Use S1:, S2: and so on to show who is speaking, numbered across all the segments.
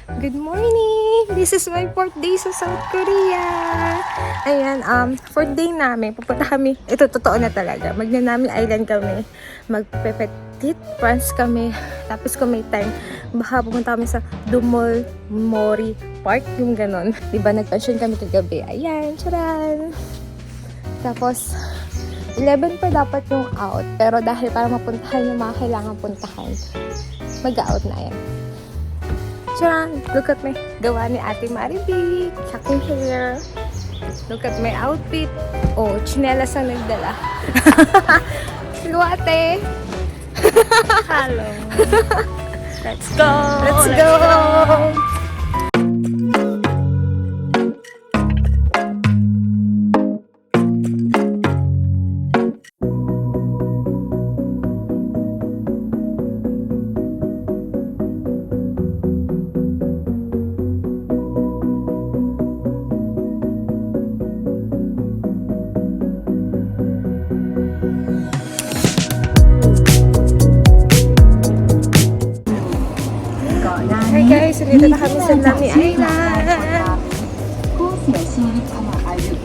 S1: Good morning! This is my 4th day sa South Korea. Ayan, 4th day namin. Pupunta kami. Ito, totoo na talaga. Magnanami Island kami. Magpe-Petit France kami. Tapos kung may time, baka pupunta kami sa Dumol Mori Park. Yung ganon. Diba, nagpensyon kami kagabi. Ayan, charan! Tapos, 11 pa dapat yung out. Pero dahil para mapuntahan yung mga kailangan puntahan, mag-out na yan. Charan! Look at my gawa ni Ate Maribig. Aking hair. Look at my outfit. Oh, chinelas ang nagdala. Hello, Ate!
S2: Hello. Let's go.
S1: Let's go! Hi guys, nandito na kami sa Nami Island.
S3: 코스의 시립하나 알려.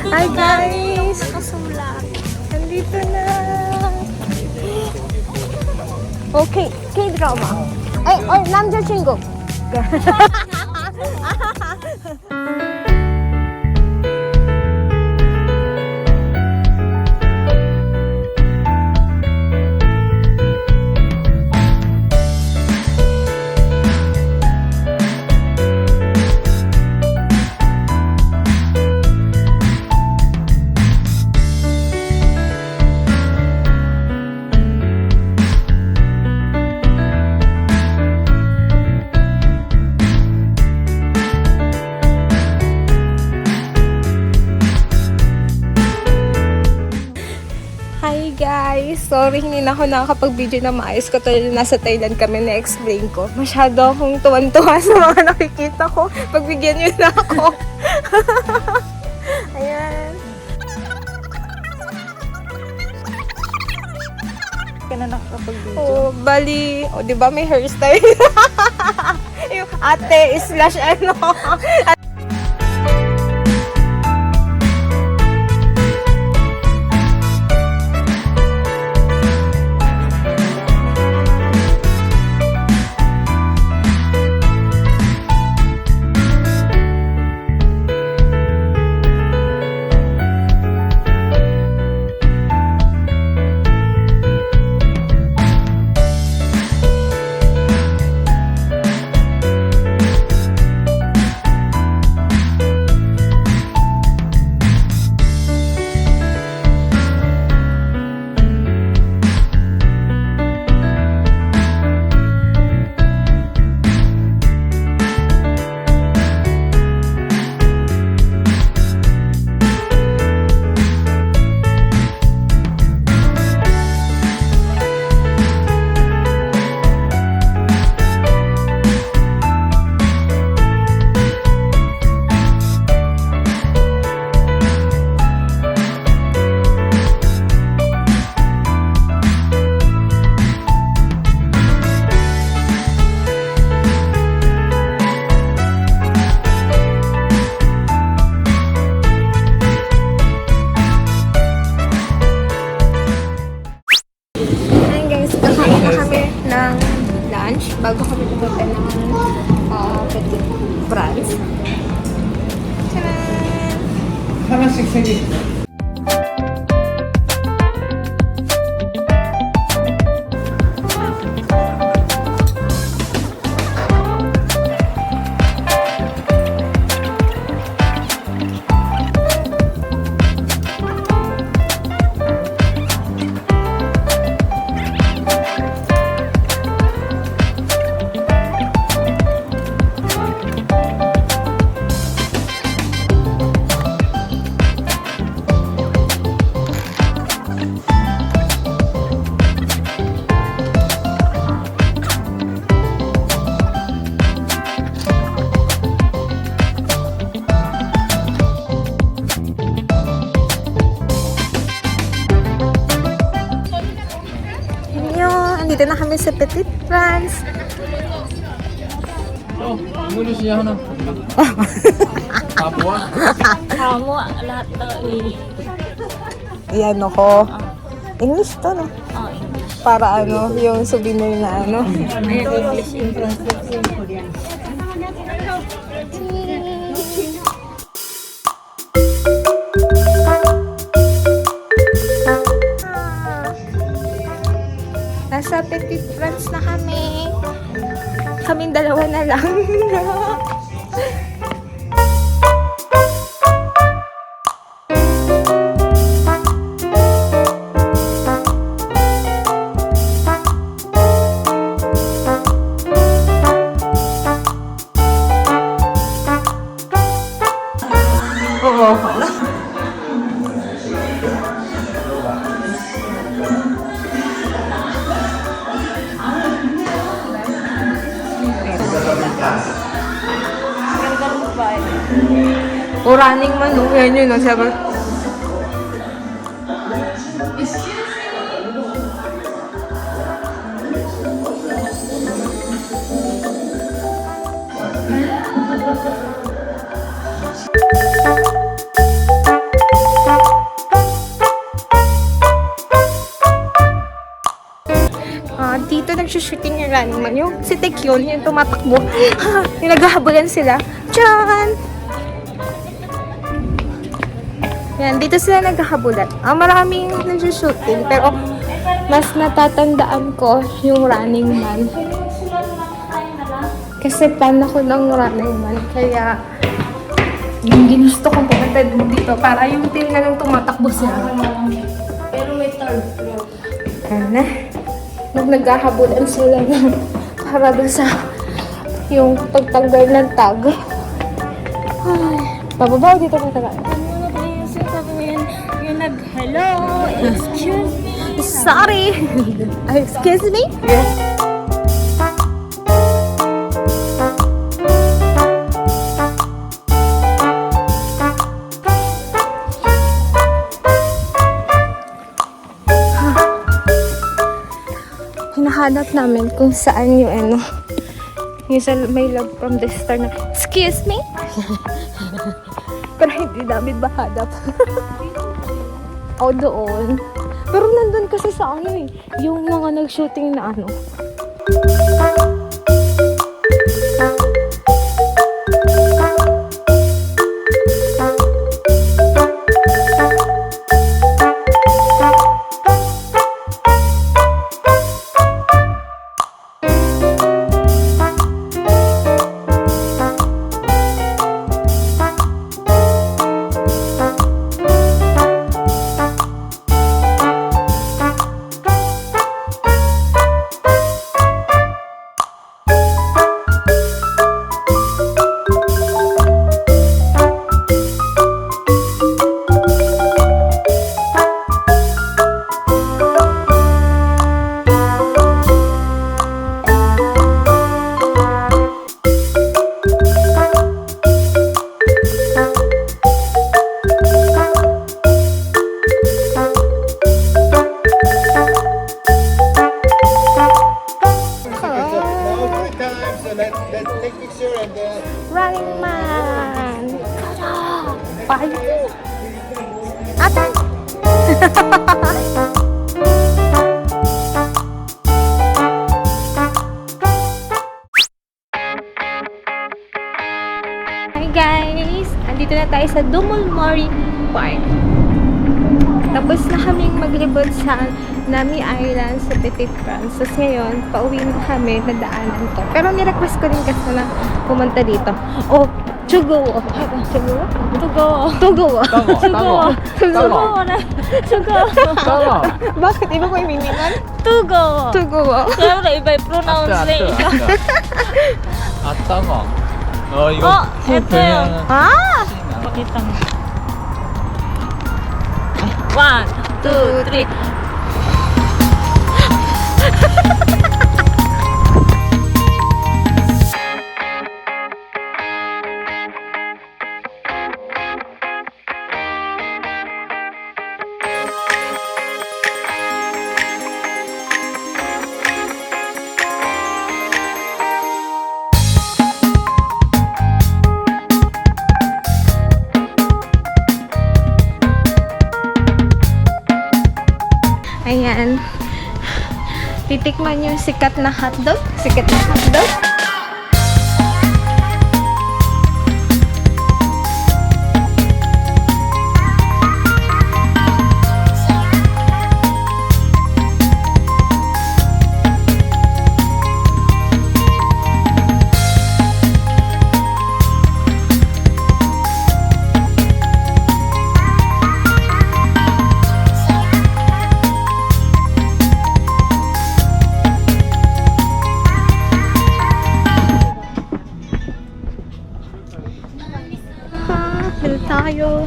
S1: Hi guys!
S2: Nakasulat.
S1: Nandito na! Okay, K-drama. Ay, 남자친구. Hi guys! Sorry, hindi na ako nakakapag-video na maayos ko tuloy nasa Thailand kami na-explain ko. Masyado akong tuwan-tuwa sa mga nakikita ko. Pagbigyan niyo na ako. Ayan.
S2: Ka na nakakapag-video.
S1: Oh, bali. O, di ba may hairstyle? Yung ate slash ano. Bago kami pupunta ng Petit France. Tcharam!
S4: 하나씩 세 개.
S1: kami sa Petit France.
S4: Muli siya na. Kapwa.
S2: Kamo, lahat to
S1: Yan ako. English to, no?
S2: Oh, English.
S1: Para ano, yung souvenir na ano.
S2: Ayan, English in Korean.
S1: Nasa Petit France na kami. Kaming dalawa na lang.
S2: Ganda mo ba?
S1: O running man, no? Yan yun, no? Sabi, dito nagsushooting yung running man. Yung si Taekyon, yung tumatakbo. Yung naghahabulan sila. Diyan! Yan, dito sila naghahabulan. Maraming nagsushooting. Pero mas natatandaan ko yung running man. Kasi fan ako ng running man. Kaya yung ginusto kong pumunta dito para yung team na nung tumatakbo sila.
S2: Pero may third floor.
S1: Ano? Nung naghahabulan sila ng para dun sa yung pagtanggal ng tag. Ay, bababa dito na talaga.
S2: Ano ba yung sinasabi mo yun? Yung nag-hello, excuse me.
S1: Sorry! Excuse me? Hinahanap namin kung saan yung ano. Yung sa may love from the star na, excuse me? Pero hindi namin mahanap. O doon. Pero nandun kasi sa ano eh. Yung mga nag-shooting na ano.
S4: Let's take picture and
S1: Running man! Bye! Atan! Hi guys! Andito na tayo sa Dumulmori Park. Tapos na kaming maglibot sa Nami Island sa Petit France. Tapos ngayon, pauwi na kami, nadaanan to. Pero nirequest ko rin kasi na pumunta dito. Oh, Chugowo. Chugowo?
S2: Tugo.
S1: Tugowo.
S2: Tugo. Tugo na. Tugo.
S4: Tama.
S1: Bakit? Iba ko yung meaningan?
S2: Tugo.
S1: Tugowo.
S2: Siyempre, iba yung pronunciation.
S4: 아따가. 이거
S2: 어, 했어요.
S1: Ah!
S2: Pakita mo. 1, 2, 3.
S1: Ayan. Titikman yung sikat na hotdog. Sikat na hotdog. Bill tayo.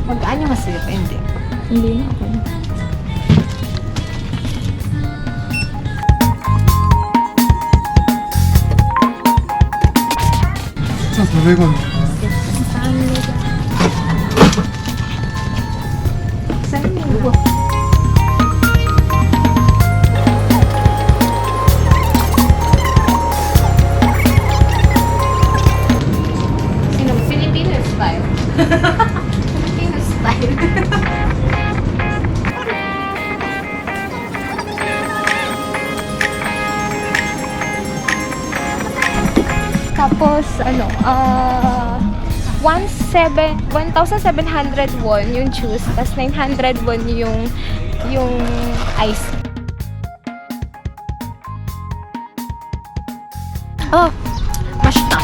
S1: Magkaan yung masarap? Hindi. Hindi na ako.
S4: 차 400원.
S1: Saan mo? Sino? Filipino style. Filipino style. Tapos, 1,700 won yung juice, tapos 900 won yung ice. Oh, masita.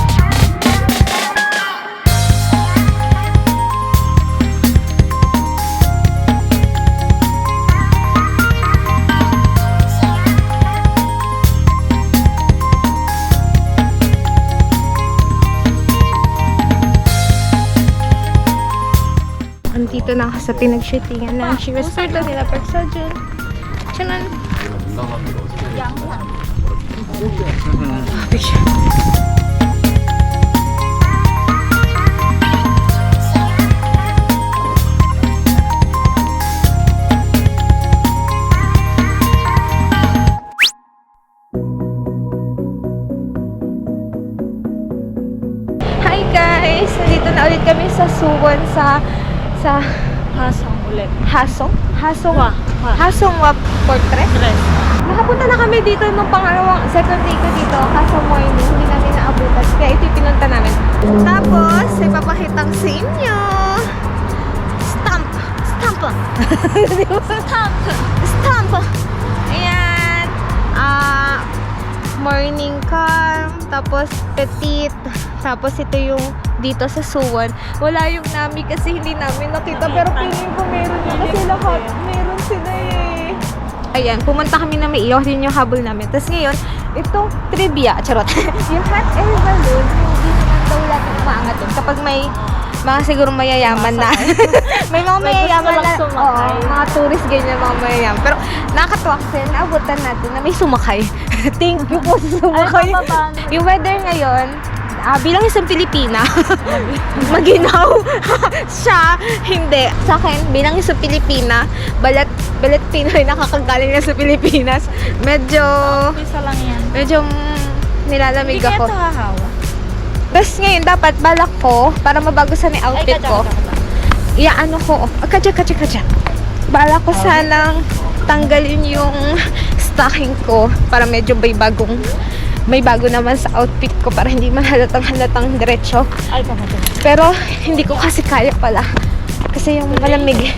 S1: Andito na ako sa pinag-shootingan na si Resperto nila Persajun. Chanan. Hi guys! Nandito na ulit kami sa Suwon sa
S2: Hasong ulit.
S1: Hasong? Hasong?
S2: Wa.
S1: Hasong Wa Portrait?
S2: Tres.
S1: Nakapunta na kami dito nung second day ko dito. Kaso morning, hindi namin naabutan. Kaya ito yung pinunta namin. Tapos, may papakitang sa inyo. Stamp! Stamp! Stamp! Stamp! Ayan. Morning calm. Tapos, petite. Tapos, ito yung dito sa Suwon. Wala yung Nami kasi hindi namin nakita. Pero feeling ko meron yun. Kasi lahat meron sila eh. Ayan, pumunta kami na may iyo. Yun yung habol namin. Tapos ngayon, itong trivia. Charot. Yung hot air balloon, hindi naman daw lahat ng umaangat yun. Kapag may mga siguro mayayaman na. May mga mayayaman na. Oo, mga tourist ganyan, mga mayayaman. Pero nakakatuwa kasi naabutan natin na may sumakay. Thank you po sa sumakay. Yung weather ngayon, bilang isang Pilipina, maginaw siya, hindi. Sa akin, bilang isang Pilipina, balat Pinoy nakakagaling na sa Pilipinas, medyo
S2: Isa lang yan.
S1: nilalamig ako.
S2: Hindi hahawa.
S1: Tapos ngayon, dapat balak ko, para mabago sa outfit ko, iaano ko, kadya. Balak ko sanang tanggalin yung stocking ko, para medyo may bago naman sa outfit ko para hindi man halatang diretso.
S2: Ay, kapatid.
S1: Pero hindi ko kasi kaya pala. Kasi yung malamig.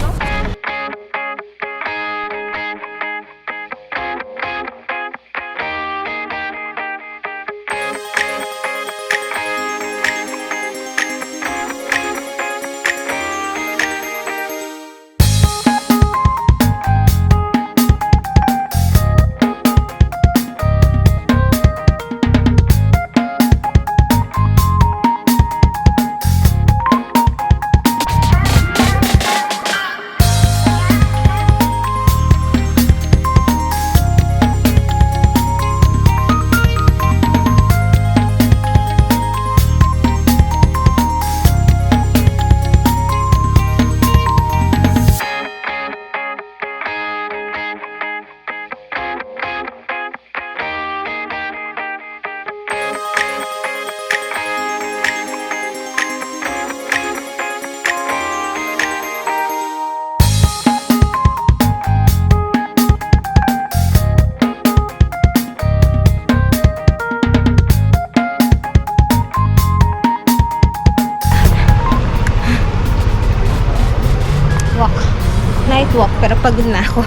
S1: pero pagod na ako.